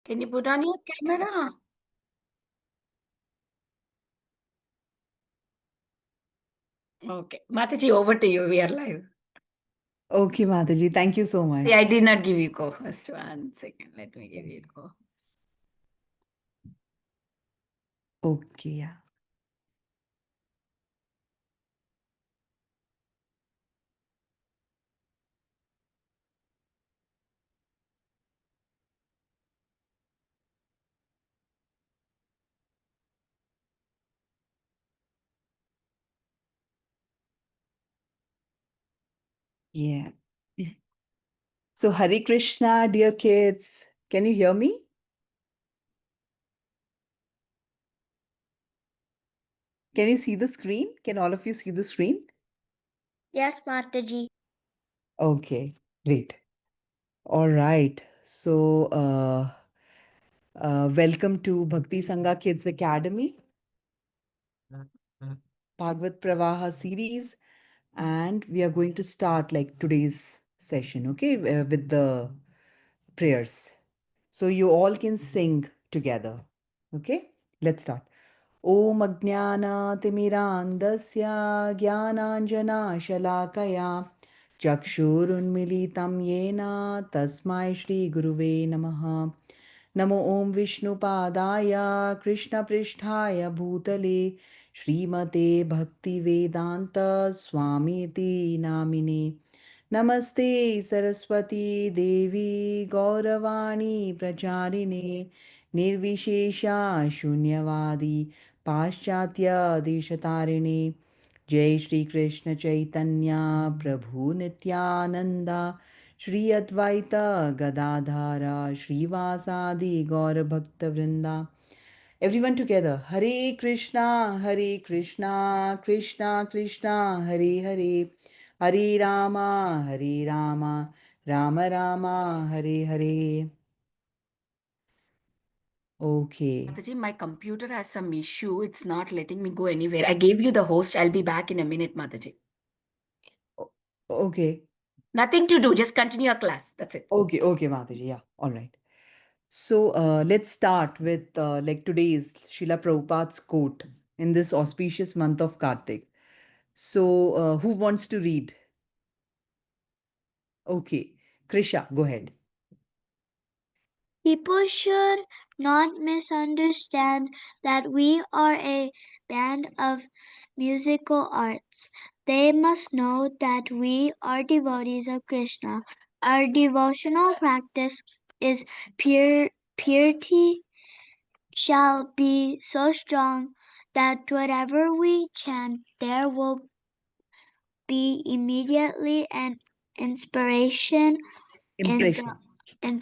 Can you put on your camera? Okay. Mataji, over to you. We are live. Okay, Mataji, thank you so much. I did not give you co-host. 1 second. Let me give you co-host. Okay, yeah. Yeah. So, Hare Krishna, dear kids. Can you hear me? Can you see the screen? Can all of you see the screen? Yes, Mataji. Okay, great. All right. So, welcome to Bhakti Sangha Kids Academy, Bhagavad Pravaha series. And we are going to start like today's session, okay, with the prayers. So you all can sing together. Okay, let's start. Om Ajnanaatimirandasya Jnananjana Chakshurunmilitam Yena Tasmai Shri Guruve Namaha Namo Om Vishnupadaya Krishna Pristhaya Bhutale Srimate Bhakti Vedanta Swamiti Namine Namaste Saraswati Devi Gauravani Pracharine Nirvishesha Shunyavadi Paschatya Deshatarine Jai Shri Krishna Chaitanya Prabhu Nityananda Shri Advaita Gadadhara Srivasadi Gaura Bhakta Vrinda. Everyone together. Hare Krishna, Hare Krishna, Krishna Krishna, Hare Hare, Hare Rama, Hare Rama, Rama Rama, Hare Hare. Okay. Mataji, my computer has some issue. It's not letting me go anywhere. I gave you the host. I'll be back in a minute, Mataji. Okay. Nothing to do. Just continue your class. That's it. Okay. Okay, Mataji. Yeah. All right. So let's start with like today's Srila Prabhupada's quote in this auspicious month of Kartik. So who wants to read? Okay. Krisha, go ahead. People should not misunderstand that we are a band of musical arts. They must know that we are devotees of Krishna. Our devotional practice is purity shall be so strong that whatever we chant, there will be immediately an inspiration in the Impression. in,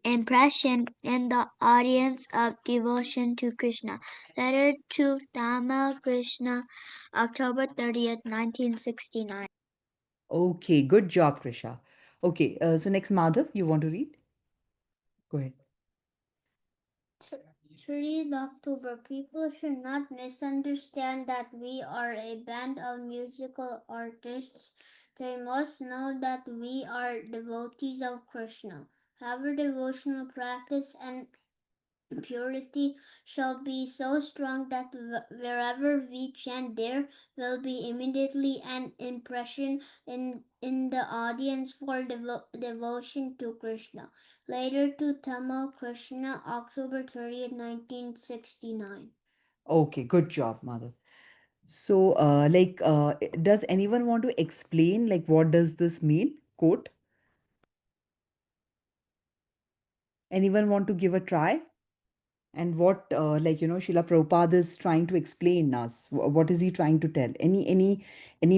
impression in the audience of devotion to Krishna. Letter to Dhamma Krishna, October 30th, 1969. Okay, good job, Krisha. Okay, so next, Madhav, you want to read? Go ahead. 30th October. People should not misunderstand that we are a band of musical artists. They must know that we are devotees of Krishna. Our devotional practice and purity shall be so strong that wherever we chant, there will be immediately an impression in the audience for devotion to Krishna. Later to Tamal Krishna, October 30th, 1969. Okay, good job, Madhav. So, does anyone want to explain, like, what does this mean? Quote. Anyone want to give a try? And what, Srila Prabhupada is trying to explain us? What is he trying to tell? Any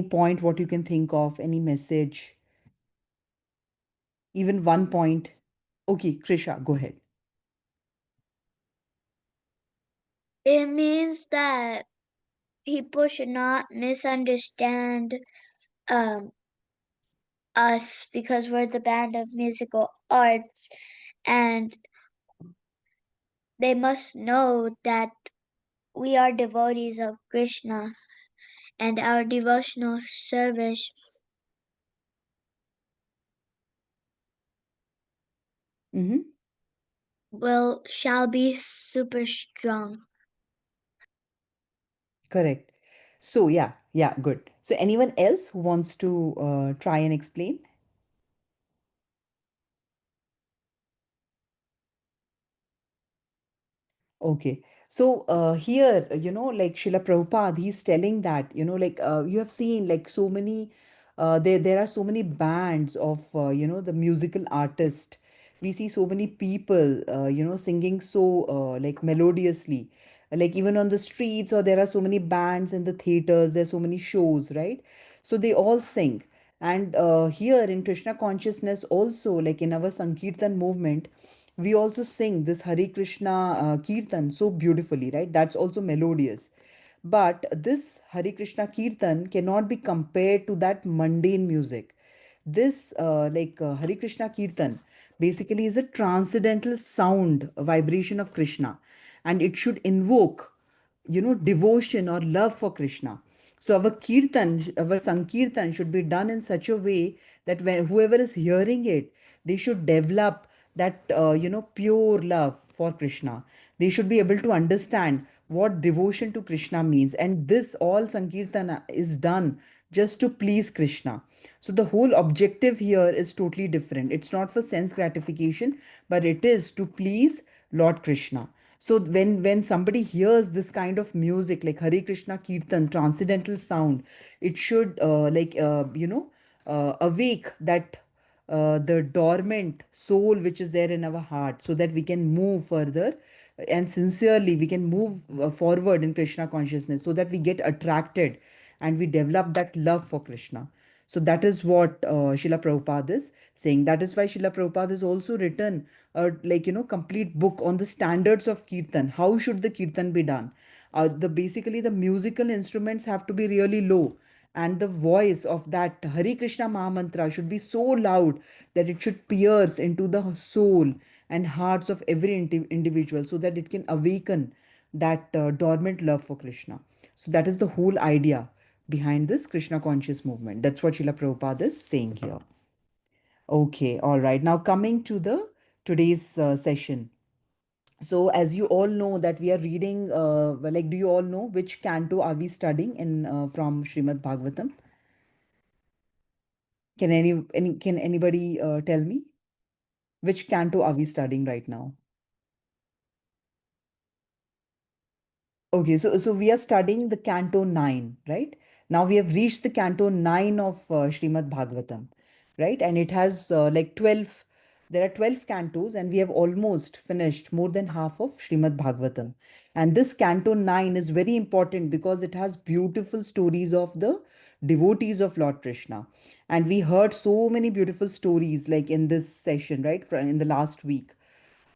point? What you can think of? Any message? Even one point? Okay, Krisha, go ahead. It means that people should not misunderstand um, us because we're the band of musical arts, and they must know that we are devotees of Krishna, and our devotional service Mm-hmm. shall be super strong. Correct. So yeah, yeah, good. So anyone else who wants to try and explain? Okay. So here, like Srila Prabhupada, he's telling that, you have seen like so many, there are so many bands of, the musical artist. We see so many people, singing so like melodiously, like even on the streets, or there are so many bands in the theaters, there's so many shows, right? So they all sing. And here in Krishna consciousness also, like in our Sankirtan movement, we also sing this Hare Krishna Kirtan so beautifully, right? That's also melodious. But this Hare Krishna Kirtan cannot be compared to that mundane music. This, Hare Krishna Kirtan, basically is a transcendental sound, a vibration of Krishna, and it should invoke, devotion or love for Krishna. So our kirtan, our sankirtan should be done in such a way that when whoever is hearing it, they should develop that pure love for Krishna. They should be able to understand what devotion to Krishna means, and this all sankirtan is done just to please Krishna. So the whole objective here is totally different. It's not for sense gratification, but it is to please Lord Krishna. So when somebody hears this kind of music like Hare Krishna Kirtan, transcendental sound, it should awake that the dormant soul which is there in our heart, so that we can move further and sincerely we can move forward in Krishna consciousness, so that we get attracted and we develop that love for Krishna. So that is what Srila Prabhupada is saying. That is why Srila Prabhupada has also written a complete book on the standards of Kirtan. How should the Kirtan be done? The basically the musical instruments have to be really low, and the voice of that Hare Krishna Mahamantra should be so loud that it should pierce into the soul and hearts of every individual, so that it can awaken that dormant love for Krishna. So that is the whole idea behind this Krishna conscious movement. That's what Srila Prabhupada is saying here. Okay, all right. Now coming to the today's session. So as you all know that we are reading, well, like, do you all know which canto are we studying in from Srimad Bhagavatam? Can anybody tell me which canto are we studying right now? Okay, so we are studying the Canto 9, right? Now we have reached the Canto 9 of Srimad Bhagavatam, right? And it has like 12, there are 12 cantos, and we have almost finished more than half of Srimad Bhagavatam. And this Canto 9 is very important because it has beautiful stories of the devotees of Lord Krishna. And we heard so many beautiful stories like in this session, right? In the last week.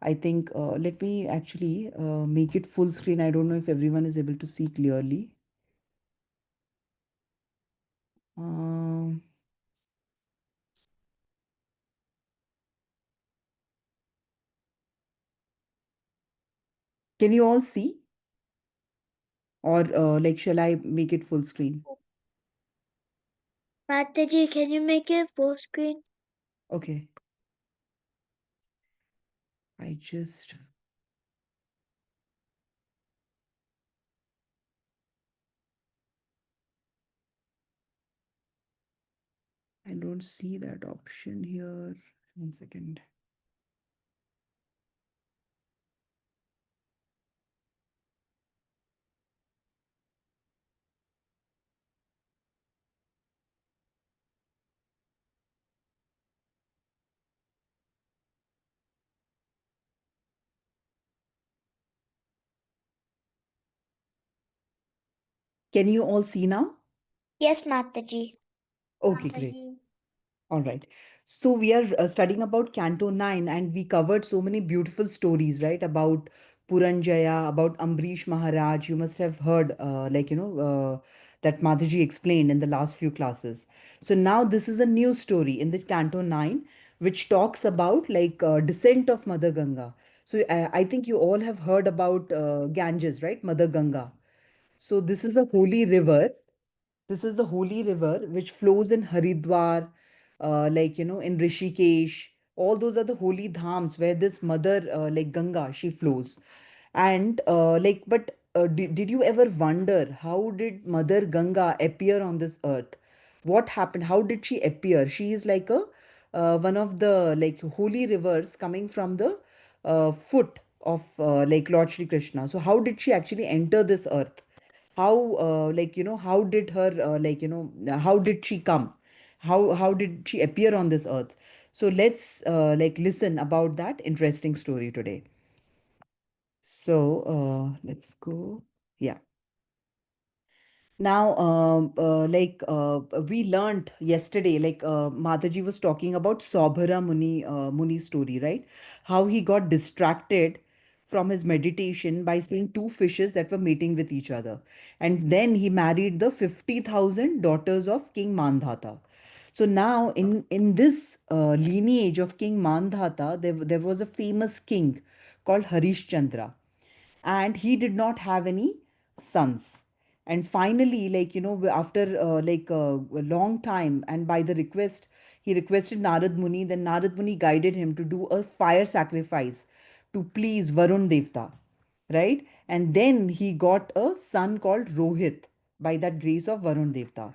I think, let me actually make it full screen. I don't know if everyone is able to see clearly. Um, can you all see? Or like, shall I make it full screen? Mataji, can you make it full screen? Okay. I just, I don't see that option here. 1 second. Can you all see now? Yes, Mataji. Okay, great. All right. So we are studying about Canto 9, and we covered so many beautiful stories, right? About Puranjaya, about Ambrish Maharaj. You must have heard, that Madhaji explained in the last few classes. So now this is a new story in the Canto 9, which talks about like descent of Mother Ganga. So I think you all have heard about Ganges, right? Mother Ganga. So this is a holy river. This is the holy river which flows in Haridwar, in Rishikesh, All those are the holy dhams where this mother, like Ganga, she flows. And did you ever wonder how did Mother Ganga appear on this earth? What happened? How did she appear? She is like a one of the like holy rivers coming from the foot of like Lord Shri Krishna. So how did she actually enter this earth? How how did her how did she come? How did she appear on this earth? So let's listen about that interesting story today. So let's go. Yeah. Now, we learned yesterday, Mataji was talking about Saubhara Muni story, right? How he got distracted from his meditation by seeing two fishes that were mating with each other. And then he married the 50,000 daughters of King Mandhata. So now, in this lineage of King Mandhata, there was a famous king called Harishchandra, and he did not have any sons. And finally, after a long time, and by the request, he requested Narad Muni. Then Narad Muni guided him to do a fire sacrifice to please Varun Devta, right? And then he got a son called Rohit by that grace of Varun Devta.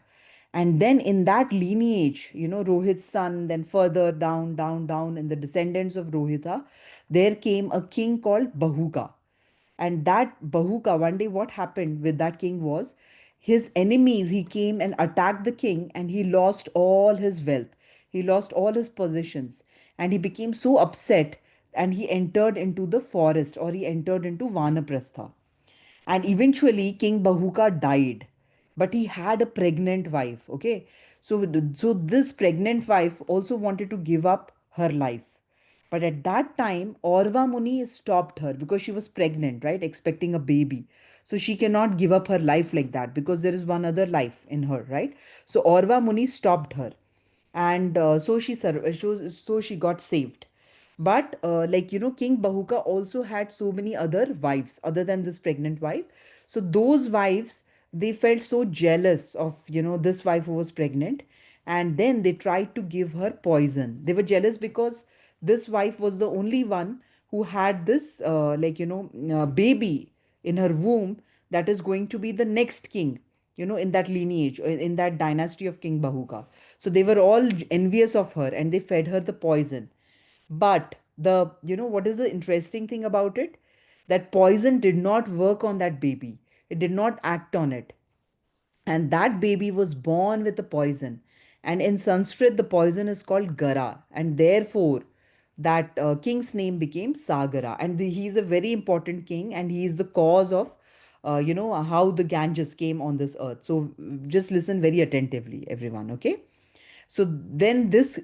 And then in that lineage, Rohit's son, then further down, down, down in the descendants of Rohita, there came a king called Bahuka. And that Bahuka, one day, what happened with that king was his enemies, he came and attacked the king, and he lost all his wealth. He lost all his possessions. And he became so upset, and he entered into the forest, or he entered into Vanaprastha. And eventually, King Bahuka died. But he had a pregnant wife. Okay. So this pregnant wife also wanted to give up her life. But at that time, Orva Muni stopped her because she was pregnant, right? Expecting a baby. So she cannot give up her life like that because there is one other life in her, right? So Orva Muni stopped her. And so she got saved. But King Bahuka also had so many other wives other than this pregnant wife. So those wives, they felt so jealous of this wife who was pregnant, and then they tried to give her poison. They were jealous because this wife was the only one who had this baby in her womb that is going to be the next king, in that lineage, in that dynasty of King Bahuka. So they were all envious of her, and they fed her the poison. But what is the interesting thing about it? That poison did not work on that baby. It did not act on it. And that baby was born with the poison. And in Sanskrit, the poison is called Gara. And therefore, that king's name became Sagara. And he is a very important king, and he is the cause of, how the Ganges came on this earth. So just listen very attentively, everyone, okay? So then this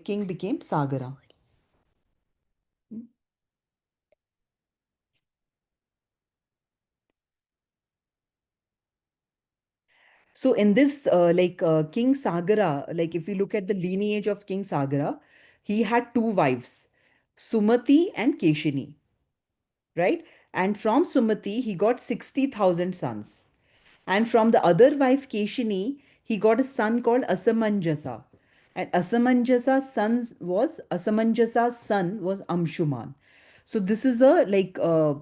king became Sagara. So in this King Sagara, like if you look at the lineage of King Sagara, he had two wives, Sumati and Keshini, right? And from Sumati, he got 60,000 sons. And from the other wife, Keshini, he got a son called Asamanjasa. And Asamanjasa's son was Amshuman. So this is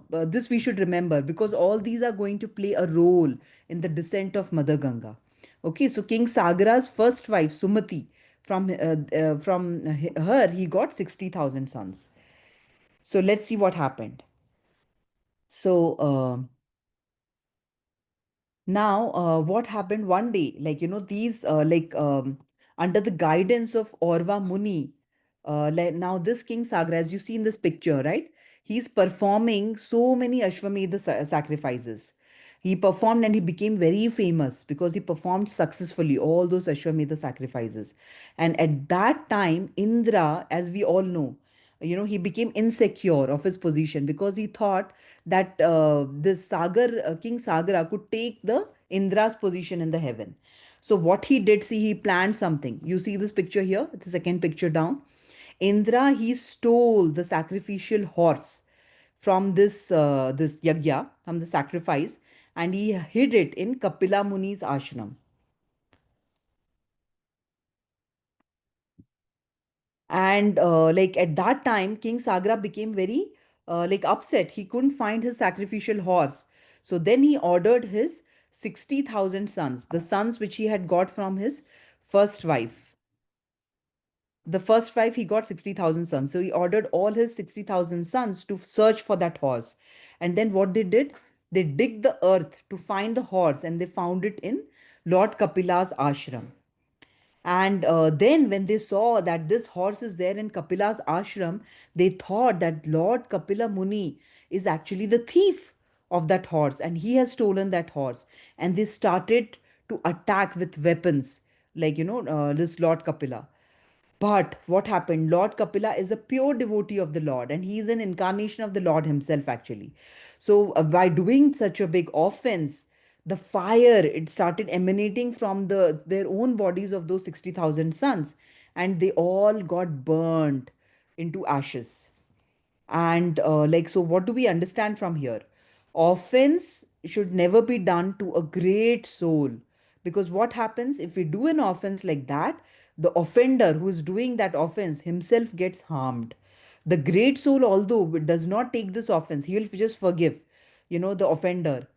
this we should remember, because all these are going to play a role in the descent of Mother Ganga. Okay, so King Sagara's first wife, Sumati, from her, he got 60,000 sons. So let's see what happened. So now, what happened one day? These under the guidance of Orva Muni. Now this King Sagar, as you see in this picture, right? He's performing so many Ashwamedha sacrifices. He performed and he became very famous because he performed successfully all those Ashwamedha sacrifices. And at that time, Indra, as we all know, he became insecure of his position because he thought that this King Sagara could take the Indra's position in the heaven. So what he did, see, he planned something. You see this picture here, the second picture down. Indra, he stole the sacrificial horse from this yagya, from the sacrifice, and he hid it in Kapila Muni's ashram. And like at that time, King Sagra became very like upset. He couldn't find his sacrificial horse. So then he ordered his 60,000 sons, the sons which he had got from his first wife. The first wife, he got 60,000 sons. So he ordered all his 60,000 sons to search for that horse. And then what they did, they digged the earth to find the horse, and they found it in Lord Kapila's ashram. And then, when they saw that this horse is there in Kapila's ashram, they thought that Lord Kapila Muni is actually the thief of that horse, and he has stolen that horse. And they started to attack with weapons, like, this Lord Kapila. But what happened? Lord Kapila is a pure devotee of the Lord, and he is an incarnation of the Lord himself, actually. So, by doing such a big offense, the fire, it started emanating from their own bodies of those 60,000 sons, and they all got burnt into ashes. And like, so what do we understand from here? Offense should never be done to a great soul. Because what happens if we do an offense like that? The offender who is doing that offense himself gets harmed. The great soul, although does not take this offense, he will just forgive, the offender,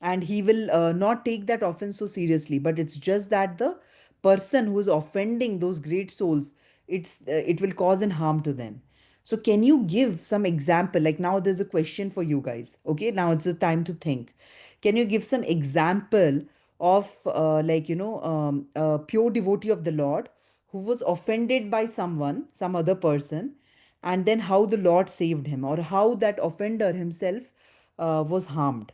and he will not take that offense so seriously. But it's just that the person who is offending those great souls, it will cause an harm to them. So can you give some example? Like, now there's a question for you guys. Okay, now it's the time to think. Can you give some example of like, a pure devotee of the Lord who was offended by someone, some other person, and then how the Lord saved him, or how that offender himself was harmed?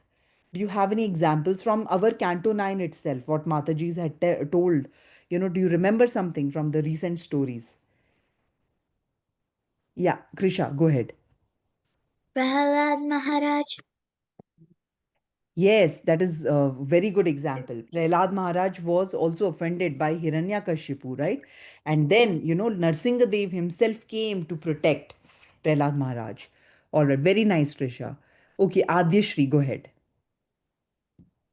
Do you have any examples from our Canto 9 itself, what Mataji's had told? Do you remember something from the recent stories? Yeah, Krisha, go ahead. Prahalad Maharaj. Yes, that is a very good example. Prahlad Maharaj was also offended by Hiranyakashipu, right? And then, Narsingadev himself came to protect Prahlad Maharaj. All right, very nice, Trisha. Okay, Adyashri, go ahead.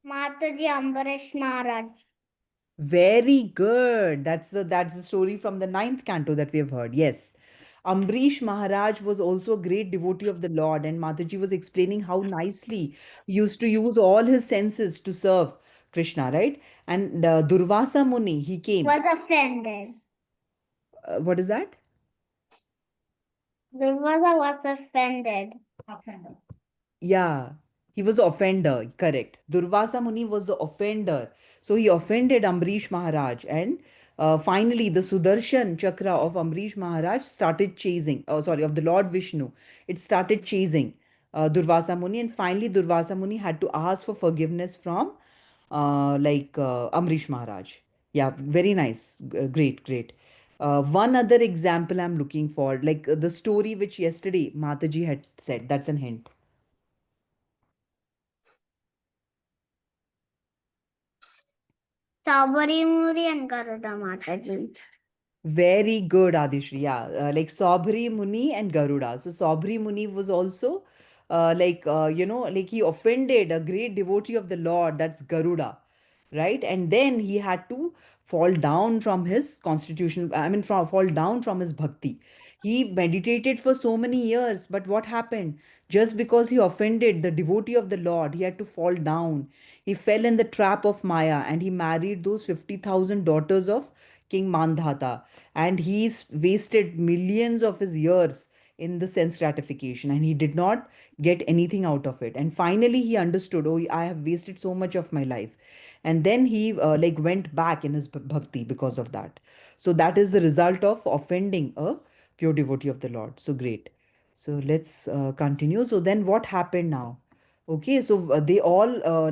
Mataji Ambarish Maharaj. Very good. That's the story from the ninth canto that we have heard. Yes. Ambrish Maharaj was also a great devotee of the Lord, and Mataji was explaining how nicely he used to use all his senses to serve Krishna, right? And Durvasa Muni, he came. Was offended. What is that? Durvasa was offended. Yeah, he was the offender, correct. Durvasa Muni was the offender. So he offended Ambrish Maharaj. And finally, the Sudarshan Chakra of Ambrish Maharaj started chasing, oh, sorry, of the Lord Vishnu. It started chasing Durvasa Muni. And finally, Durvasa Muni had to ask for forgiveness from Ambrish Maharaj. Yeah, very nice. Great, great. One other example I'm looking for, like the story which yesterday Mataji had said. That's an hint. Strawberry Muri and Garuda Mataji. Very good, Adishri. Yeah, like Sobri Muni and Garuda. So Sobri Muni was also like he offended a great devotee of the Lord, that's Garuda, right? And then he had to fall down from his constitution, I mean, fall down from his bhakti. He meditated for so many years, but what happened? Just because he offended the devotee of the Lord, he had to fall down. He fell in the trap of Maya, and he married those 50,000 daughters of King Mandhata. And he's wasted millions of his years in the sense gratification, and he did not get anything out of it. And finally he understood, oh, I have wasted so much of my life. And then he like went back in his bhakti because of that. So that is the result of offending a pure devotee of the Lord. So great. So let's continue. So then what happened now? Okay, so they all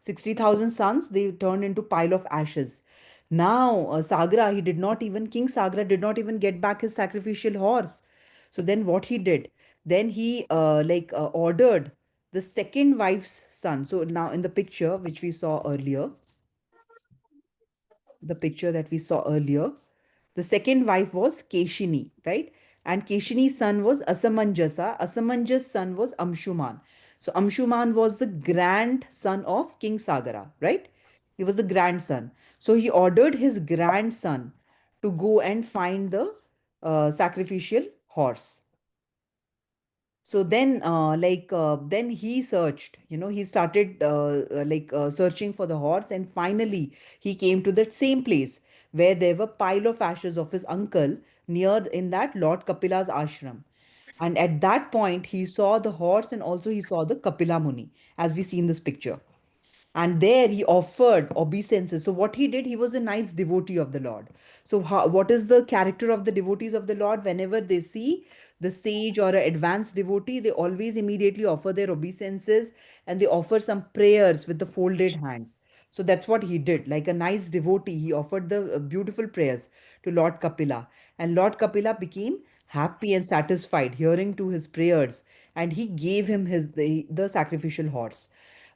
60,000 sons, they turned into pile of ashes. Now, King Sagra did not even get back his sacrificial horse. So then what he did? Then he ordered the second wife's son. So now in the picture which we saw earlier, the picture that we saw earlier, the second wife was Keshini, right? And Keshini's son was Asamanjasa. Asamanjas' son was Amshuman. So Amshuman was the grandson of King Sagara, right? He was the grandson. So he ordered his grandson to go and find the sacrificial horse. So then then he searched, he started searching for the horse, and finally he came to that same place where there were pile of ashes of his uncle near in that Lord Kapila's ashram. And at that point he saw the horse, and also he saw the Kapila Muni, as we see in this picture. And there he offered obeisances. So what he did, he was a nice devotee of the Lord. So what is the character of the devotees of the Lord? Whenever they see the sage or an advanced devotee, they always immediately offer their obeisances, and they offer some prayers with the folded hands. So that's what he did. Like a nice devotee, he offered the beautiful prayers to Lord Kapila, and Lord Kapila became happy and satisfied hearing to his prayers, and he gave him the sacrificial horse.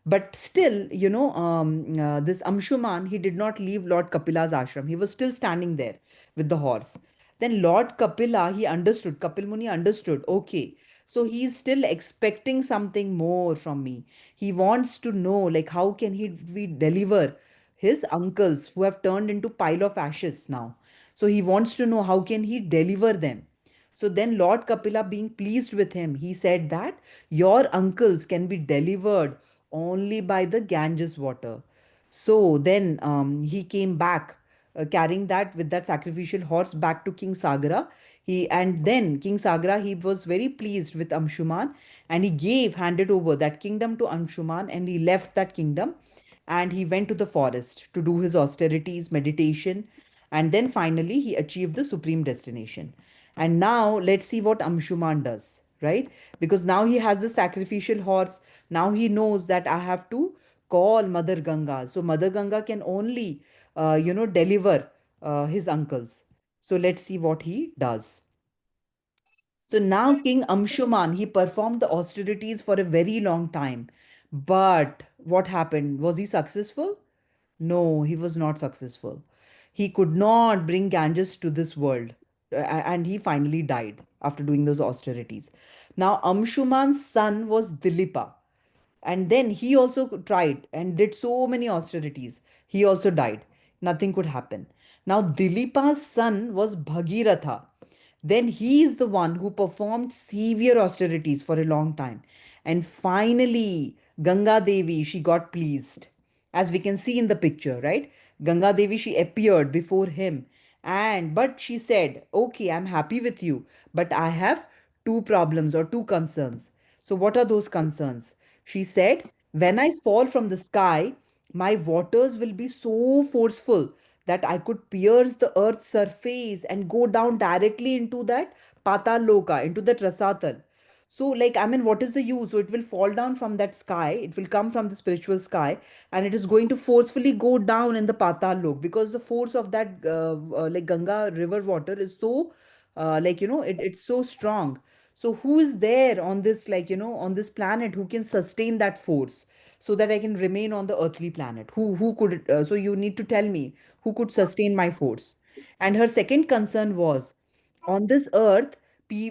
But still, this Amshuman, he did not leave Lord Kapila's ashram. He was still standing there with the horse. Then Lord Kapila, he understood, Kapil Muni understood, okay, so he is still expecting something more from me. He wants to know, like, how can we deliver his uncles who have turned into pile of ashes now. So he wants to know how can he deliver them. So then Lord Kapila, being pleased with him, he said that your uncles can be delivered only by the Ganges water. So then he came back, carrying that with that sacrificial horse back to King Sagara. And then King Sagara, he was very pleased with Amshuman, and he handed over that kingdom to Amshuman, and he left that kingdom, and he went to the forest to do his austerities, meditation, and then finally he achieved the supreme destination. And now let's see what Amshuman does, right? Because now he has the sacrificial horse. Now he knows that I have to call Mother Ganga. So Mother Ganga can only, deliver his uncles. So let's see what he does. So now King Amshuman, he performed the austerities for a very long time. But what happened? Was he successful? No, he was not successful. He could not bring Ganges to this world. And he finally died after doing those austerities. Now, Amshuman's son was Dilipa. And then he also tried and did so many austerities. He also died. Nothing could happen. Now, Dilipa's son was Bhagiratha. Then he is the one who performed severe austerities for a long time. And finally, Ganga Devi, she got pleased. As we can see in the picture, right? Ganga Devi, she appeared before him. But she said, okay, I'm happy with you, but I have two problems or two concerns. So, what are those concerns? She said, when I fall from the sky, my waters will be so forceful that I could pierce the earth's surface and go down directly into that Patal Loka, into that Rasatal. So, like, I mean, what is the use? So, it will fall down from that sky, it will come from the spiritual sky, and it is going to forcefully go down in the Patal Lok, because the force of that, Ganga river water is so, it's so strong. So, who is there on this, on this planet who can sustain that force so that I can remain on the earthly planet? Who could, so you need to tell me who could sustain my force? And her second concern was, on this earth,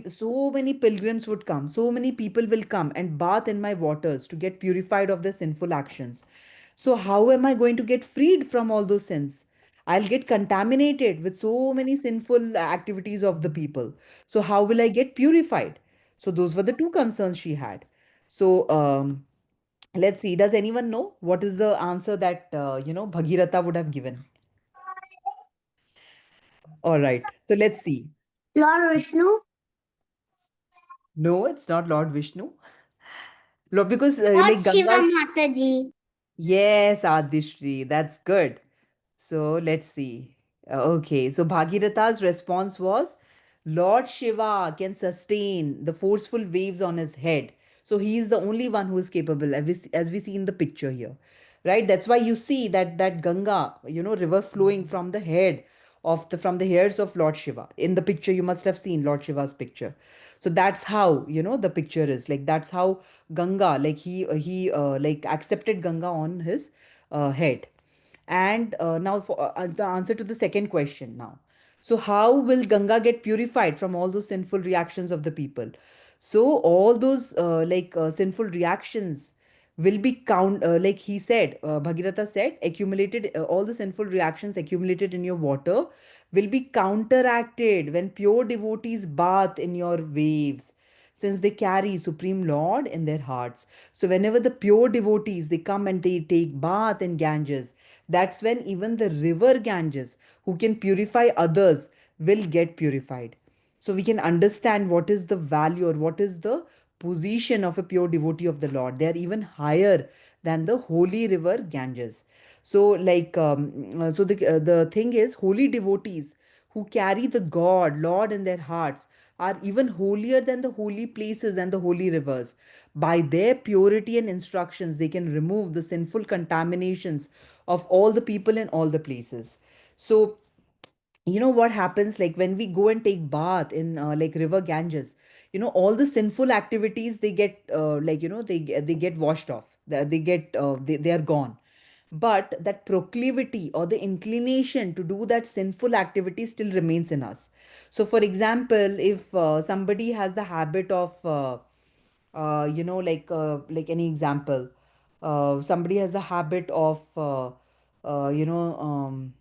so many pilgrims would come, so many people will come and bath in my waters to get purified of their sinful actions. So, how am I going to get freed from all those sins? I'll get contaminated with so many sinful activities of the people. So, how will I get purified? So, those were the two concerns she had. So, let's see. Does anyone know what is the answer that, Bhagirath would have given? All right. So, let's see. Lord Vishnu. No, it's not Lord Vishnu. Because Lord like Shiva Ganga, Mataji. yes, Adishri, that's good. So let's see. Okay, so Bhagiratha's response was, Lord Shiva can sustain the forceful waves on his head. So he is the only one who is capable, as we see in the picture here, right? That's why you see that Ganga, river flowing from the head of the from the hairs of Lord Shiva. In the picture, you must have seen Lord Shiva's picture. So that's how the picture is like. That's how Ganga, like he like accepted Ganga on his head. And now for the answer to the second question now. So how will Ganga get purified from all those sinful reactions of the people? So all those sinful reactions will be like he said, Bhagirath said, accumulated, all the sinful reactions accumulated in your water will be counteracted when pure devotees bath in your waves, since they carry Supreme Lord in their hearts. So whenever the pure devotees they come and they take bath in Ganges, that's when even the river Ganges, who can purify others, will get purified. So we can understand what is the value or what is the position of a pure devotee of the Lord. They are even higher than the holy river Ganges. So, the thing is, holy devotees who carry the God, Lord in their hearts, are even holier than the holy places and the holy rivers. By their purity and instructions, they can remove the sinful contaminations of all the people in all the places. So, you know what happens, like when we go and take bath in like river Ganges, all the sinful activities they get they get washed off. They are gone. But that proclivity or the inclination to do that sinful activity still remains in us. So for example, if somebody has the habit of like any example, somebody has the habit of uh, you know um,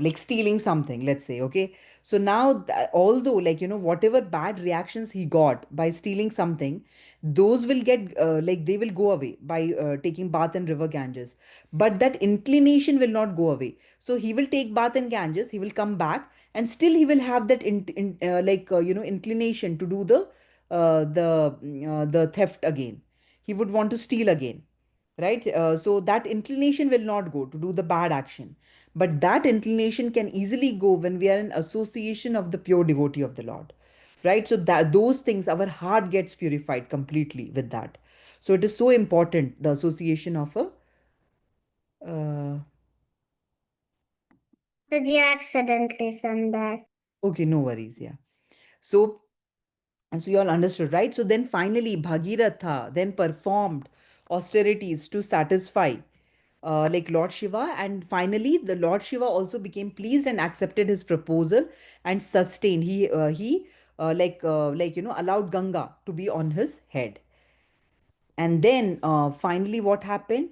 like stealing something, let's say, okay. So now although, like, whatever bad reactions he got by stealing something, those will get like they will go away by taking bath in river Ganges. But that inclination will not go away. So he will take bath in Ganges, he will come back, and still he will have that inclination to do the theft again. He would want to steal again, right? So that inclination will not go to do the bad action, but that inclination can easily go when we are in association of the pure devotee of the Lord, right? So that those things, our heart gets purified completely with that. So it is so important, the association of a uh, Did you accidentally send that? okay, no worries, yeah. So so you all understood, right? So then finally, Bhagiratha then performed austerities to satisfy like Lord Shiva, and finally the Lord Shiva also became pleased and accepted his proposal and sustained. He allowed Ganga to be on his head. And then finally, what happened?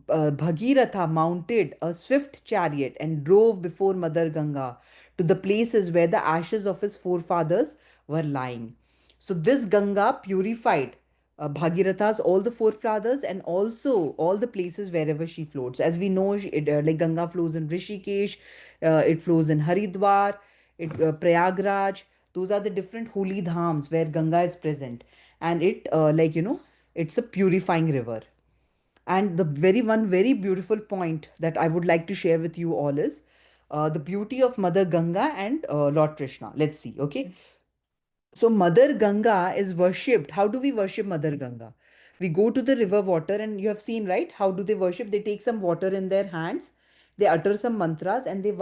Bhagiratha mounted a swift chariot and drove before Mother Ganga to the places where the ashes of his forefathers were lying. So, this Ganga purified Bhagiratha's all the forefathers and also all the places wherever she floats. As we know, like Ganga flows in Rishikesh, it flows in Haridwar, Prayagraj. Those are the different holy dhams where Ganga is present, and it's a purifying river. And the very beautiful point that I would like to share with you all is the beauty of Mother Ganga and Lord Krishna. Let's see, okay? So Mother Ganga is worshipped. How do we worship Mother Ganga? We go to the river water, and you have seen, right? How do they worship? They take some water in their hands, they utter some mantras, and they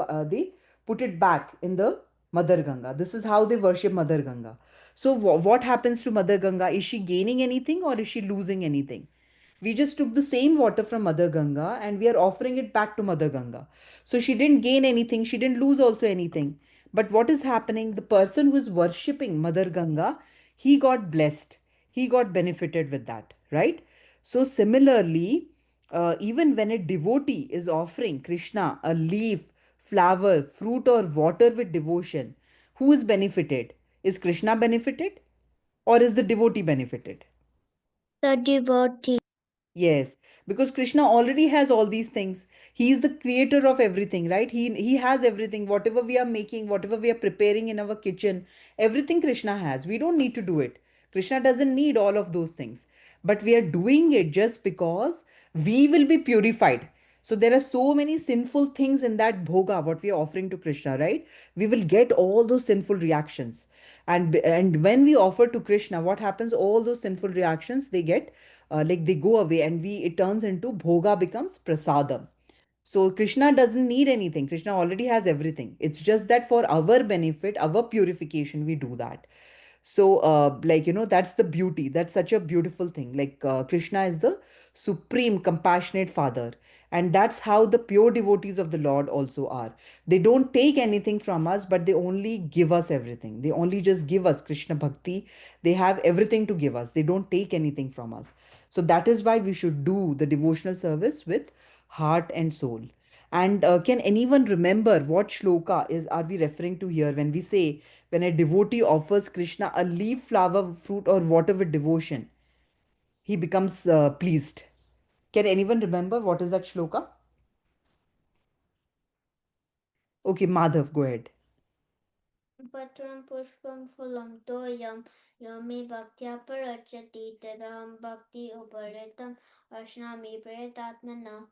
put it back in the Mother Ganga. This is how they worship Mother Ganga. So what happens to Mother Ganga? Is she gaining anything or is she losing anything? We just took the same water from Mother Ganga and we are offering it back to Mother Ganga. So she didn't gain anything, she didn't lose also anything. But what is happening? The person who is worshipping Mother Ganga, he got blessed, he got benefited with that, right? So, similarly, even when a devotee is offering Krishna a leaf, flower, fruit, or water with devotion, who is benefited? Is Krishna benefited or is the devotee benefited? The devotee. Yes, because Krishna already has all these things. He is the creator of everything, right? He has everything. Whatever we are making, whatever we are preparing in our kitchen, everything Krishna has. We don't need to do it. Krishna doesn't need all of those things. But we are doing it just because we will be purified. So there are so many sinful things in that bhoga, what we are offering to Krishna, right? We will get all those sinful reactions. And when we offer to Krishna, what happens? All those sinful reactions, they get like they go away, and we it turns into bhoga becomes prasadam. So Krishna doesn't need anything. Krishna already has everything. It's just that for our benefit, our purification, we do that. So, like, that's the beauty. That's such a beautiful thing. Like, Krishna is the supreme compassionate father. And that's how the pure devotees of the Lord also are. They don't take anything from us, but they only give us everything. They only just give us Krishna Bhakti. They have everything to give us. They don't take anything from us. So, that is why we should do the devotional service with heart and soul. And can anyone remember what shloka is are we referring to here when we say when a devotee offers Krishna a leaf, flower, fruit, or water with devotion, he becomes pleased? Can anyone remember what is that shloka? Okay, Madhav, go ahead. Patram pushpam phulam toyam yami bhaktya parachati tadaham bhakti uparitam ashnami prayatatmana.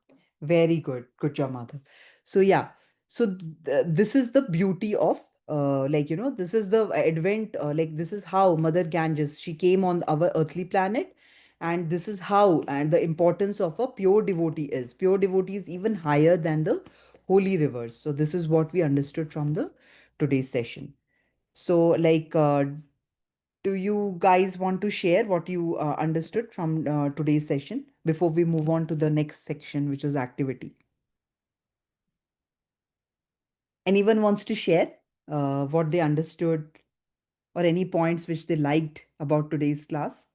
Very good. Good job, Madhav. So yeah, so this is the beauty of this is the advent, this is how Mother Ganges, she came on our earthly planet, and this is how and the importance of a pure devotee is. Pure devotee is even higher than the holy rivers. So this is what we understood from the today's session. So do you guys want to share what you understood from today's session before we move on to the next section, which is activity? Anyone wants to share what they understood or any points which they liked about today's class?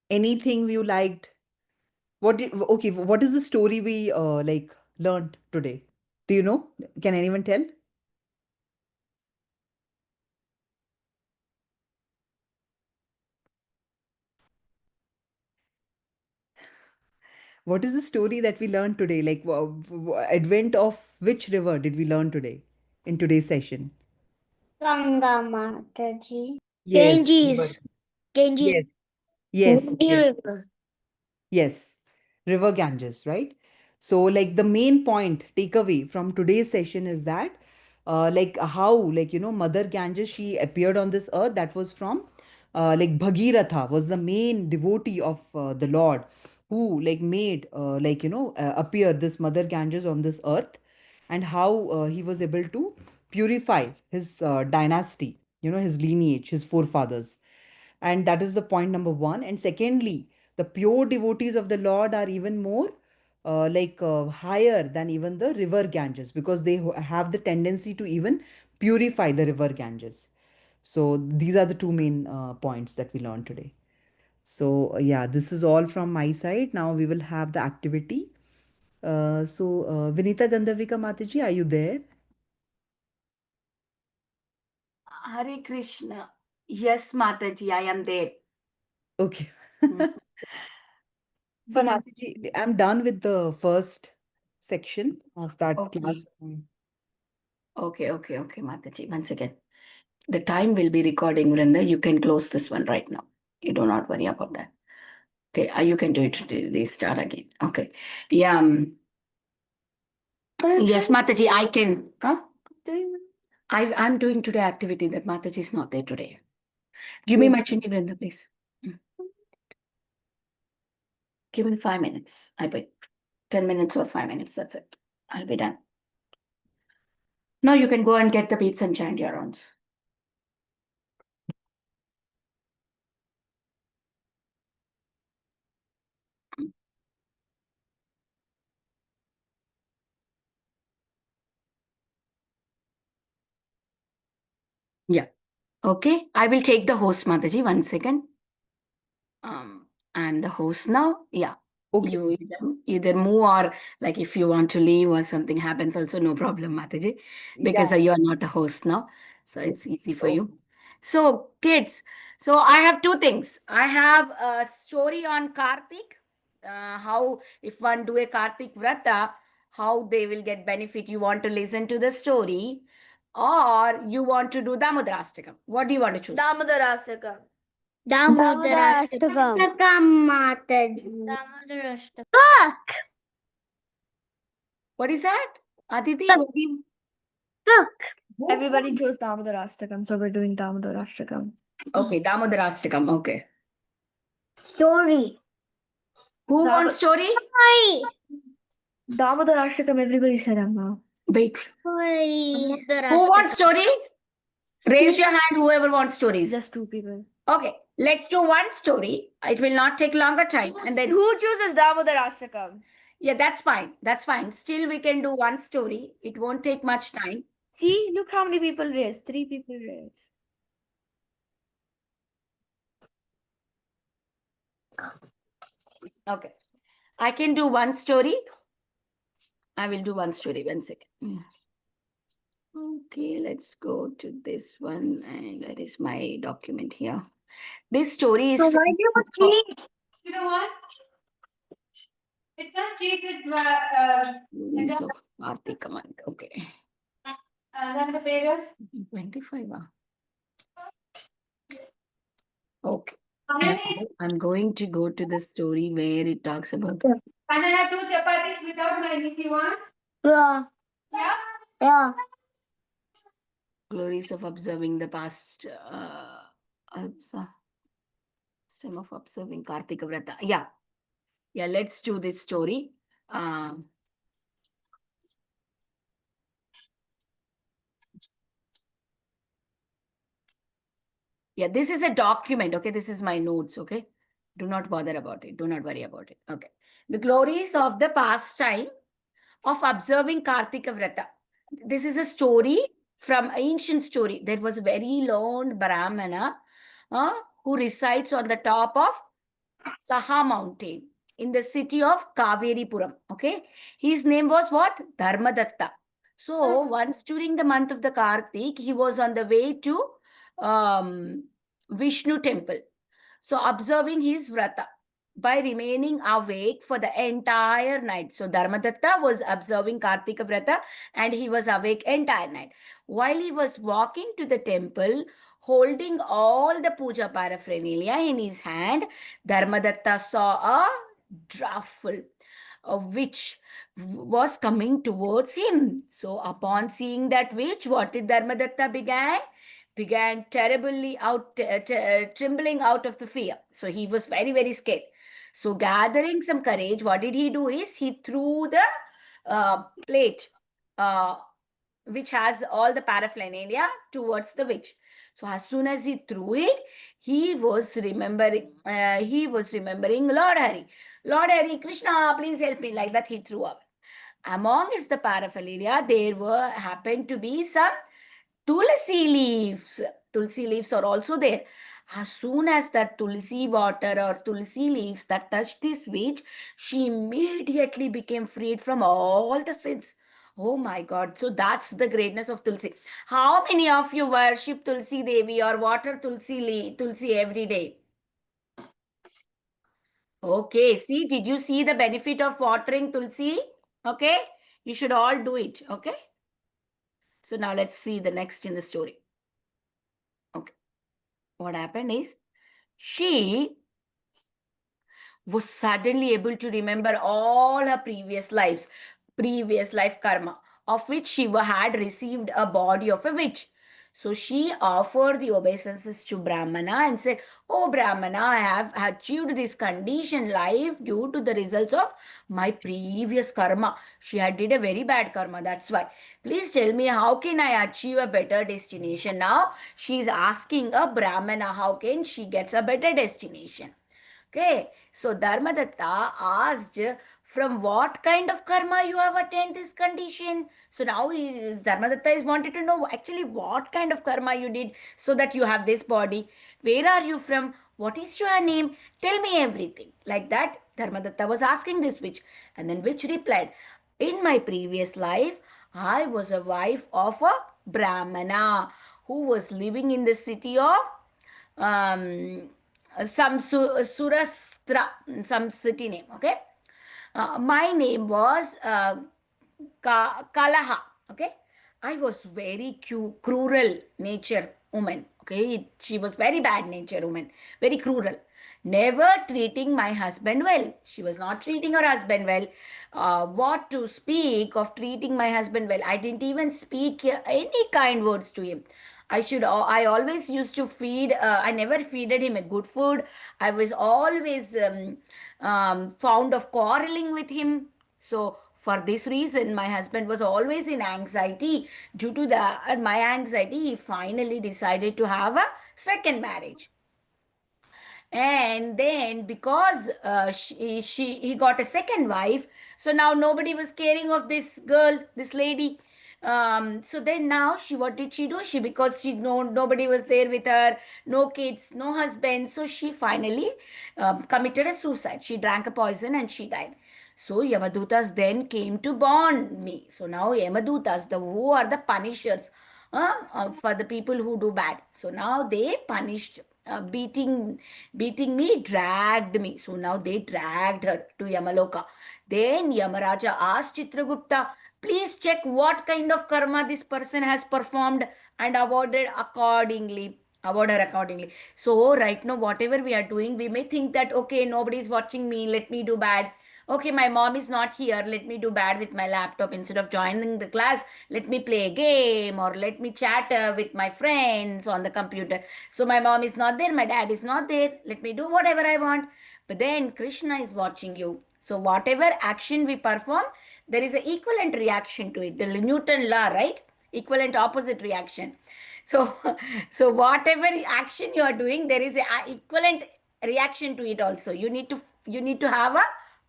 Anything you liked? Okay, what is the story we learned today? Do you know? Can anyone tell? What is the story that we learned today? Like, advent of which river did we learn today in today's session? Ganga Mataji. Yes, Ganges. river. Ganges. Yes, yes, yes. River. Yes, River Ganges, right? So, like the main point takeaway from today's session is that, how, Mother Ganges, she appeared on this earth. That was from, Bhagiratha was the main devotee of the Lord who, made, appear this Mother Ganges on this earth, and how he was able to purify his dynasty, his lineage, his forefathers. And that is the point number one. And secondly, the pure devotees of the Lord are even more higher than even the river Ganges, because they have the tendency to even purify the river Ganges. So these are the two main points that we learned today. So yeah, this is all from my side. Now we will have the activity. Vinita Gandhavika Mataji, are you there? Hare Krishna. Yes, Mataji, I am there. Okay. Mm. So, But Mataji, I'm done with the first section of that okay, class. okay, Mataji. Once again, the time will be recording, Vrinda. You can close this one right now. You do not worry about that. Okay, you can do it. Restart again. Okay. Yeah. Yes, Mataji, I can. Huh? I'm doing today activity that Mataji is not there today. Give me my chunni, Vrinda, please. Mm. Give me 5 minutes. I wait 10 minutes or 5 minutes. That's it. I'll be done. Now you can go and get the beats and chant your rounds. Yeah. Okay. I will take the host, Mataji. 1 second. I'm the host now. Yeah. Okay. You either move, or like if you want to leave or something happens, also no problem, Mataji, because Yeah. you are not a host now. So it's easy for Okay. you. So, kids, so I have two things. I have a story on Kartik, how if one do a Kartik Vrata, how they will get benefit. You want to listen to the story, or you want to do Damodarastakam? What do you want to choose? Damodarastakam. Damodarastakam Mataji. Damodarastakam. Look! What is that? Aditi, what do you... Look! Everybody chose Damodarastakam, so we're doing Damodarastakam. Okay, Damodarastakam. Okay. Story. Who wants story? Story. Damodar Ashtakam, everybody said Amma. Wait. Who Who wants story? Raise your hand, whoever wants stories. Just two people. Okay, let's do one story. It will not take longer time. And then, Who chooses Damodar Ashtakam? yeah, that's fine. That's fine. Still, we can do one story. It won't take much time. See, look how many people raised. 3 people raised. Okay. I can do one story. I will do one story. 1 second. Okay, let's go to this one. And where is my document here? This story is So from why do you cheat? You know what? It's not cheese, it's Stories of Kartika month. Okay. then the paper. 25. Okay. And Now I'm going to go to the story where it talks about I have 2 chapatis without mine if you want. Yeah. Yeah. Yeah. glories of observing the past time of observing Kartika Vrata. Yeah. Yeah, let's do this story. Yeah, this is a document. Okay, this is my notes. Okay, do not bother about it. Do not worry about it. Okay, the glories of the pastime of observing Kartika Vrata. This is a story from ancient story. There was a very learned Brahmana who resides on the top of Saha mountain in the city of Kaveripuram. Okay, his name was what? Dharmadatta. So once during the month of the Kartik, he was on the way to Vishnu temple. So observing his vrata by remaining awake for the entire night. So Dharmadatta was observing Kartika Vrata and he was awake entire night. While he was walking to the temple, holding all the puja paraphernalia in his hand, Dharmadatta saw a draftful witch was coming towards him. So upon seeing that witch, what did Dharmadatta began terribly trembling out of the fear. So he was very, very scared. So gathering some courage, what did he do is he threw the plate which has all the paraphernalia towards the witch. So as soon as he threw it, he was remembering Lord Hari. Lord Hari, Krishna, please help me. Like that he threw up. Amongst the paraphernalia, there happened to be some tulsi leaves. Tulsi leaves are also there. As soon as that tulsi water or tulsi leaves that touched this witch, she immediately became freed from all the sins. Oh my God. So that's the greatness of Tulsi. How many of you worship Tulsi Devi or water Tulsi every day? Okay. See, did you see the benefit of watering Tulsi? Okay. You should all do it. Okay. So now let's see the next in the story. Okay. What happened is she was suddenly able to remember all her previous life karma, of which she had received a body of a witch. So she offered the obeisances to Brahmana and said, "Oh Brahmana, I have achieved this conditioned life due to the results of my previous karma." She had did a very bad karma, that's why. Please tell me, how can I achieve a better destination? Now she is asking a Brahmana, how can she get a better destination? Okay, so Dharmadatta asked, from what kind of karma you have attained this condition? So now Dharmadatta is wanted to know actually what kind of karma you did so that you have this body. Where are you from? What is your name? Tell me everything. Like that, Dharmadatta was asking this witch. And then witch replied, in my previous life, I was a wife of a Brahmana who was living in the city of um, Surastra, some city name. Okay, my name was Kalaha. Okay, I was very cruel nature woman. Okay, she was very bad nature woman, very cruel. Never treating my husband well. She was not treating her husband well. What to speak of treating my husband well? I didn't even speak any kind words to him. I always used to feed, I never feeded him a good food. I was always fond of quarreling with him. So For this reason, my husband was always in anxiety. Due to my anxiety, he finally decided to have a second marriage. And then because he got a second wife, so now nobody was caring of this girl, this lady. So then now what did she do? Because she nobody was there with her, no kids, no husband, so she finally committed a suicide. She drank a poison and she died. So Yamadutas then came to bond me. So now Yamadutas, who are the punishers for the people who do bad. So now they punished, beating me, dragged me. So now they dragged her to Yamaloka. Then Yamaraja asked Chitragupta, please check what kind of karma this person has performed and awarded accordingly. Award her accordingly. So right now, whatever we are doing, we may think that, okay, nobody is watching me, let me do bad. Okay, my mom is not here, let me do bad with my laptop. Instead of joining the class, let me play a game or let me chat with my friends on the computer. So my mom is not there, my dad is not there, let me do whatever I want. But then Krishna is watching you. So whatever action we perform, there is an equivalent reaction to it. The Newton law, right? Equivalent opposite reaction. So, so whatever action you are doing, there is a equivalent reaction to it also. You need to have a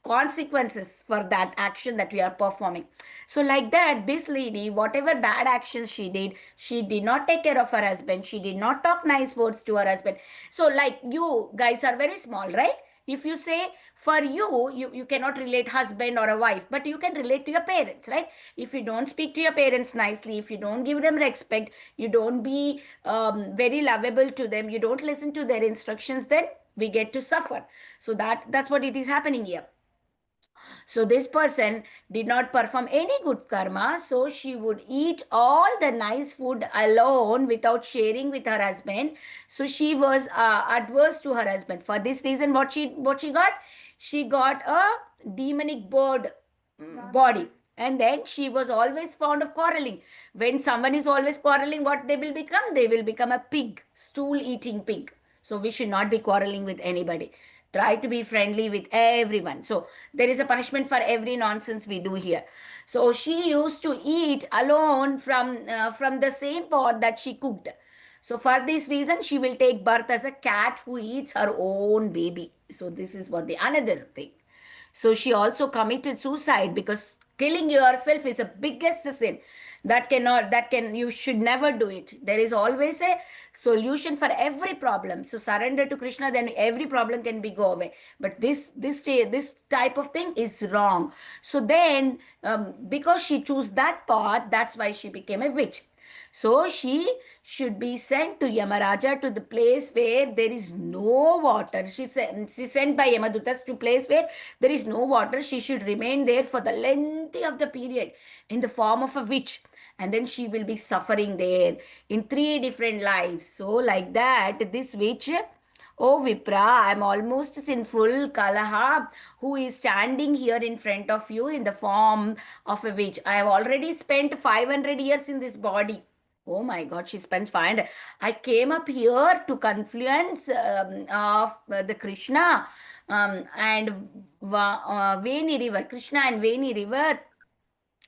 consequences for that action that we are performing. So like that, this lady, whatever bad actions she did not take care of her husband. She did not talk nice words to her husband. So like you guys are very small, right? If you say, for you cannot relate husband or a wife, but you can relate to your parents, right? If you don't speak to your parents nicely, if you don't give them respect, you don't be very lovable to them, you don't listen to their instructions, then we get to suffer. So that's what it is happening here. So this person did not perform any good karma, so she would eat all the nice food alone without sharing with her husband. So she was adverse to her husband. For this reason, what she got? She got a demonic bird body. And then she was always fond of quarreling. When someone is always quarreling, what they will become? They will become a pig, stool-eating pig. So we should not be quarreling with anybody. Try to be friendly with everyone. So there is a punishment for every nonsense we do here. So she used to eat alone from the same pot that she cooked. So for this reason, she will take birth as a cat who eats her own baby. So this is what the another thing. So she also committed suicide because killing yourself is the biggest sin. You should never do it. There is always a solution for every problem. So surrender to Krishna, then every problem can be go away. But this type of thing is wrong. So then, because she chose that path, that's why she became a witch. So she should be sent to Yamaraja, to the place where there is no water. She sent by Yamadutas to place where there is no water. She should remain there for the length of the period in the form of a witch. And then she will be suffering there in 3 different lives. So like that, this witch, oh Vipra, I am almost sinful, Kalaha, who is standing here in front of you in the form of a witch. I have already spent 500 years in this body. Oh my God, she spends 500. I came up here to confluence of the Krishna and Veni River, Krishna and Veni River,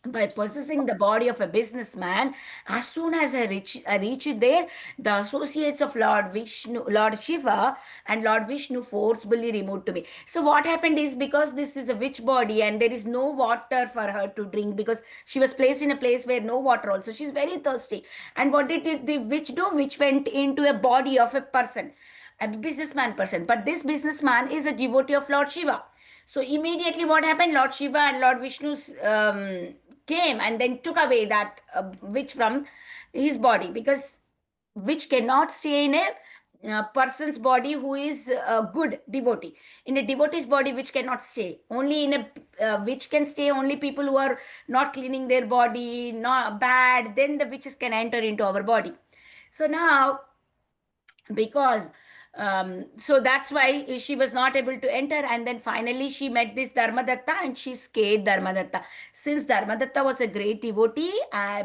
by possessing the body of a businessman. As soon as I reached there, the associates of Lord Shiva and Lord Vishnu forcibly removed to me. So what happened is, because this is a witch body and there is no water for her to drink, because she was placed in a place where no water also, she's very thirsty. And what did the witch do? Witch went into a body of a person, a businessman person. But this businessman is a devotee of Lord Shiva. So immediately what happened? Lord Shiva and Lord Vishnu came and then took away that witch from his body, because witch cannot stay in a person's body who is a good devotee. In a devotee's body, which cannot stay. Only in a which can stay only people who are not cleaning their body, not bad. Then the witches can enter into our body. So now, because so that's why she was not able to enter, and then finally she met this Dharmadatta and she scared Dharmadatta. Since Dharmadatta was a great devotee,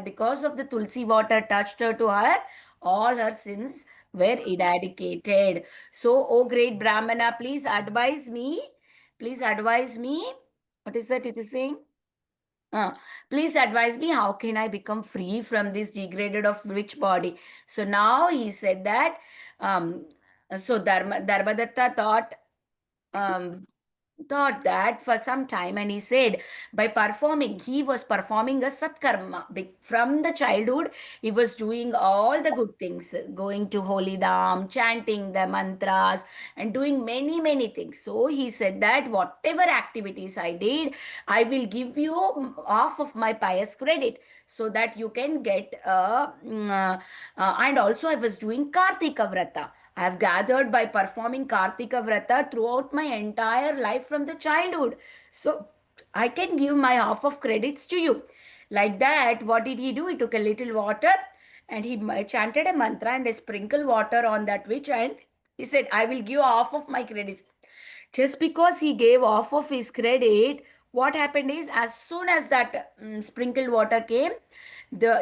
because of the Tulsi water touched her to her, all her sins were eradicated. So, oh great Brahmana, please advise me. Please advise me. What is that it is saying? Please advise me, how can I become free from this degraded of witch body? So now he said that, so Dharmadatta um, thought that for some time, and he said he was performing a satkarma. From the childhood he was doing all the good things, going to holy dham, chanting the mantras, and doing many things. So he said that whatever activities I did, I will give you half of my pious credit, so that you can get and also I was doing Kartika Vrata. I have gathered by performing Kartika Vrata throughout my entire life from the childhood. So I can give my half of credits to you. Like that, what did he do? He took a little water and he chanted a mantra and sprinkled water on that witch, and he said, I will give half of my credits. Just because he gave half of his credit, what happened is, as soon as that sprinkled water came, the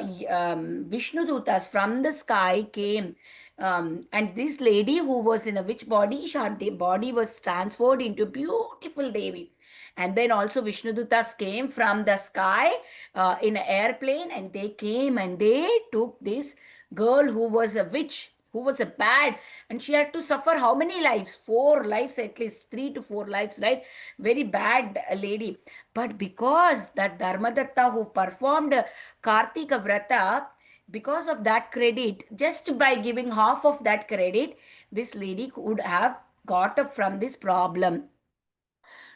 Vishnu Dutas from the sky came, and this lady who was in a witch body, her body was transformed into beautiful Devi. And then also Vishnu Dutas came from the sky in an airplane, and they came and they took this girl who was a witch, who was a bad, and she had to suffer how many lives? 4 lives, at least 3 to 4 lives, right? Very bad lady. But because that Dharmadatta who performed Kartika Vrata, because of that credit, just by giving half of that credit, this lady could have got up from this problem.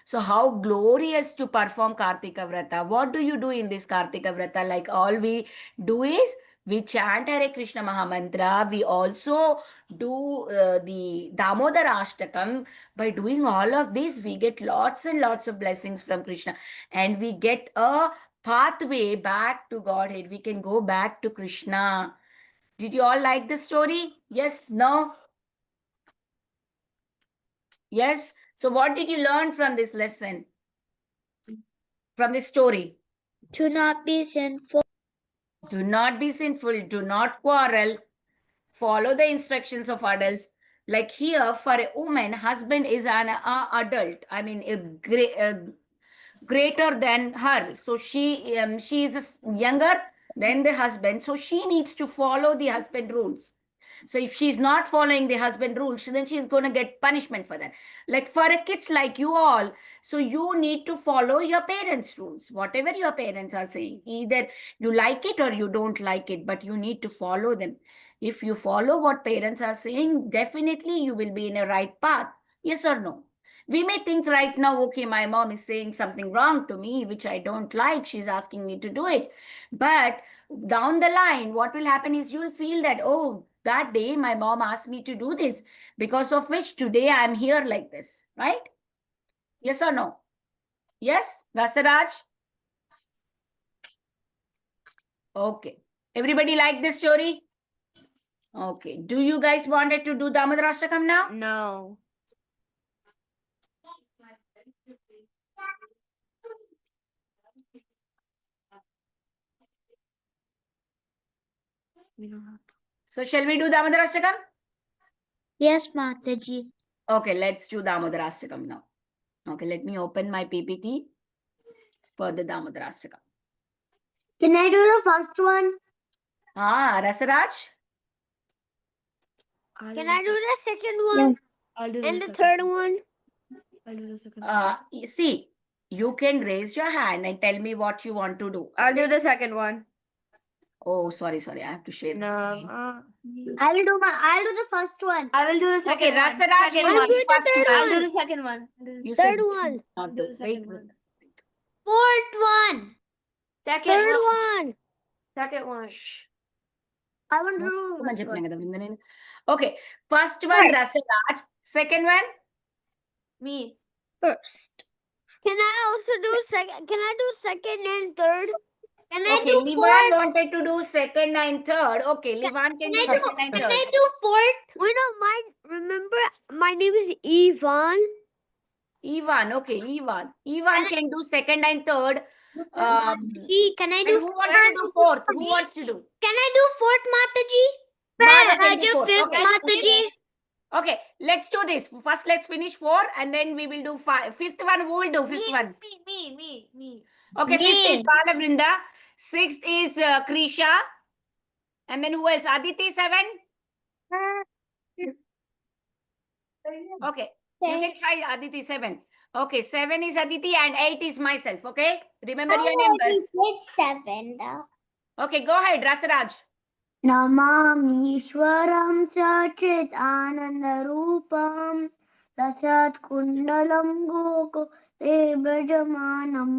So how glorious to perform Kartika Vrata. What do you do in this Kartika Vrata? Like, all we do is we chant Hare Krishna Mahamantra. We also do the Damodara Ashtakam. By doing all of this, we get lots and lots of blessings from Krishna. And we get a pathway back to Godhead. We can go back to Krishna. Did you all like the story? Yes? No? Yes? So what did you learn from this lesson? From this story? To not be sinful. Do not be sinful. Do not quarrel. Follow the instructions of adults. Like here, for a woman, husband is an adult. I mean, greater than her. So she is younger than the husband. So she needs to follow the husband rules. So if she's not following the husband rules, then she's going to get punishment for that. Like for a kids like you all, so you need to follow your parents' rules. Whatever your parents are saying, either you like it or you don't like it, but you need to follow them. If you follow what parents are saying, definitely you will be in a right path. Yes or no? We may think right now, okay, my mom is saying something wrong to me, which I don't like. She's asking me to do it. But down the line, what will happen is you'll feel that, oh, that day my mom asked me to do this, because of which today I'm here like this, right? Yes or no? Yes, Rasaraj? Okay. Everybody like this story? Okay. Do you guys wanted to do Damodarashtakam now? No. We don't have to. So shall we do Damodarashtakam? Yes, Mataji. Okay, let's do Damodarashtakam now. Okay, let me open my PPT for the Damodarashtakam. Can I do the first one? Rasaraj? I'll Can do I the do the second one? I'll do And the second third one. one? I'll do the second one. See, you can raise your hand and tell me what you want to do. I'll do the second one. Oh, sorry, I have to share. No. I'll do the first one. I will do the second Okay, one. Rasaraj, Second you I'll one. do the third I'll one. do the second one. You Third said one. not Do to. the Wait, second one. Fourth one. Second Third one. one. Second one. I want to do the first one. one. Okay, first one, Rasaraj. Second one, Me. First. Can I also do second? Can I do second and third? Can I okay, do Livan fourth? wanted to do second and third. Okay, Livan can do Can I second and do, can third. I do fourth? Wait, no, remember, my name is Ivan. Ivan, okay, Ivan can do second and third. Can I And do who wants to do fourth? Who wants to do? Can I do fourth, Mataji? Mother Can I can do do fourth. fifth, Okay. Mataji? Okay, let's do this. First, let's finish 4 and then we will do 5. Fifth one, who will do? Fifth one. Me. Okay, fifth is Me. Balabrinda. Sixth is Krisha. And then who else? Aditi, 7. Okay, you can try Aditi, 7. Okay, 7 is Aditi and 8 is myself. Okay, remember your numbers. did 7 though. Okay, go ahead, Rasaraj. नमामीश्वरं सचित् आनन्दरूपं लसत् कुण्डलं गोकुलेर्भजमानं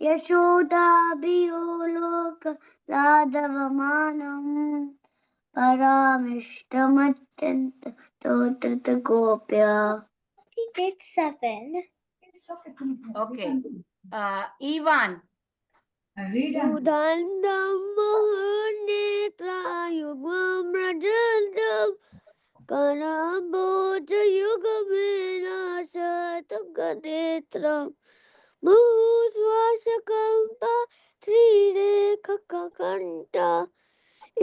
यशोदाभियोलोक राधवमानं परामिष्टमत्यन्त गोप्य. He did 7. Okay, Ivan. उदान्दं मोहनेत्रायुगं रजन्तं करम्बोजयुगमेनाशतगनेत्रं भूश्वासकम्प श्रीरेखककण्ठ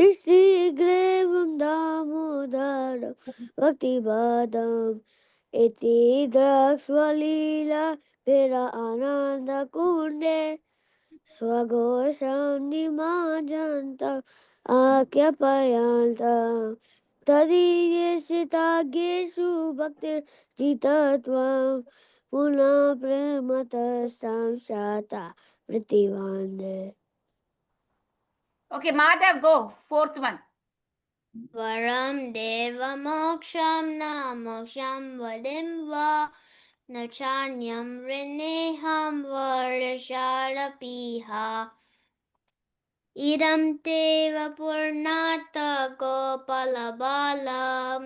इष्टिग्रेवं दामोदरं भक्तिपदम् इति द्रक्ष्वलीला विरा आनन्दकुण्डे स्वघोषं निमाजन्त आज्ञापयन्त तदीयेषिताज्ञेषु भक्तिर्जितत्वं पुनः प्रेमतस्तं Shanta प्रतिवन्दे. Okay, Madhav, go. Fourth one. वरं देवमोक्षं न मोक्षं वदिं वा न चान्यं ऋणेऽहं वर्षारपीह इदं तेव पूर्णात् गोपालबालं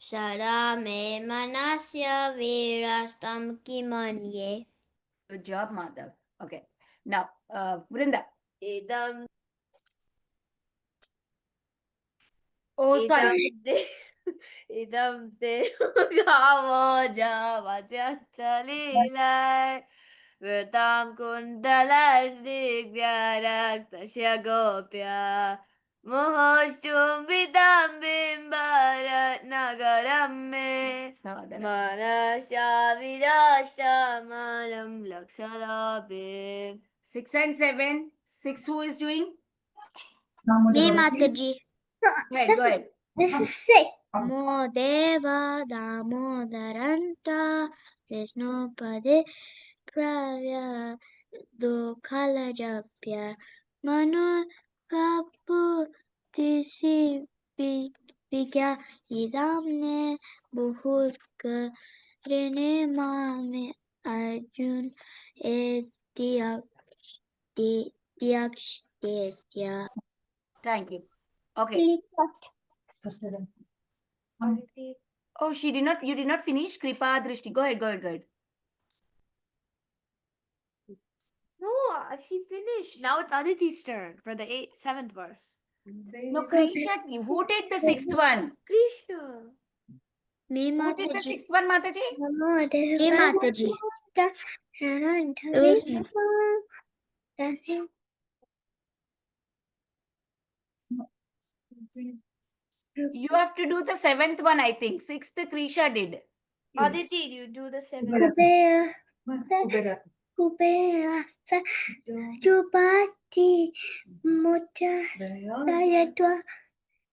सदा मे मनस्य वीरस्तं किमन्ये. Good job, Madhav. Okay, now Vrinda. Oh, sorry. idam te gamo javatyatalilai Vritam kundalasdigyaraksha gopya Mohoshtumbitam bimbarat nagaram me Manasya virasya malam lakshalabe. 6 and 7. 6 who is doing? Me Mataji. Go ahead. This is 6. Mo Deva Damodaranta Vishnupade Pravya Dukhalajapya Manu Kapu Tisi Vigya Idamne Buhuska Rene Mame Arjun Diakshtya. Thank you. Okay. Oh, she did not. You did not finish. Kripa Drishti. Go ahead. No, she finished. Now it's Aditi's turn for the 7th verse. No, Krisha. Who did the 6th one? Krishna. Me Who did the Mataji. 6th one, Mataji? Me Mataji. It was me. You have to do the 7th one, I think. 6th Krisha did. Aditi, you do the 7th. Kubera Jupati Mucha Dayatwa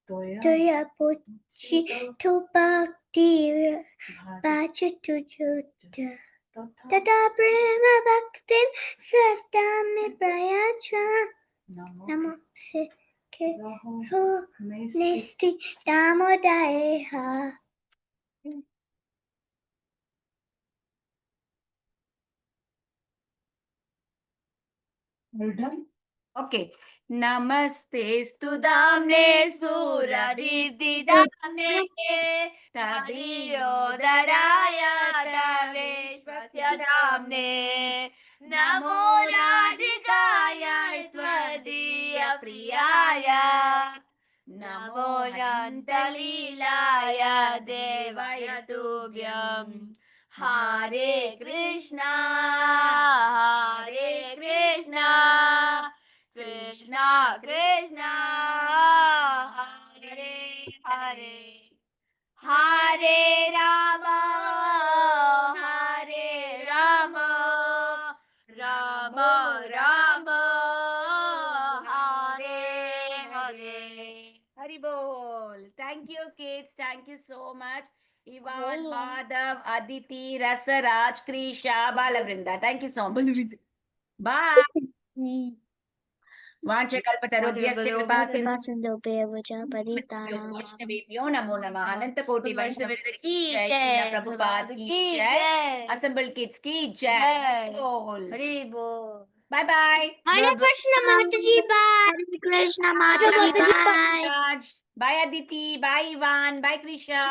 Toya Puchi Tupati Bachatujuta Tata Prema Bhaktin Satami Prayacha Namo Sikhe Ho Nisti Damodayeha. Okay. Namaste Studamne Suraditi Damne Tadriyodaraya Taveshvasya Damne Namo Radhikaya Tvadiya Priyaya Namo Jantalilaya Devaya Tubhyam Hare Krishna Krishna Krishna Hare Hare Hare Rama Rama Bhage. Hari Bol. Thank you, kids. Thank you so much. Ivan, Oh. Madhav, Aditi, Rasaraj, Krisha, Balavrinda. Thank you so much. Bye. वाञ्छकल्पतरुभ्यश्च कृपा वैष्णवेभ्यो नमो नमः अनंतकोटि वैष्णववृंद की जय श्रील प्रभुपाद की जय assemble kids की जय बोल Hari Bol. Bye bye Hare Krishna Mataji, bye. Hare Krishna Mataji, Mataji. Bye. Bye Aditi bye Ivan bye Krishna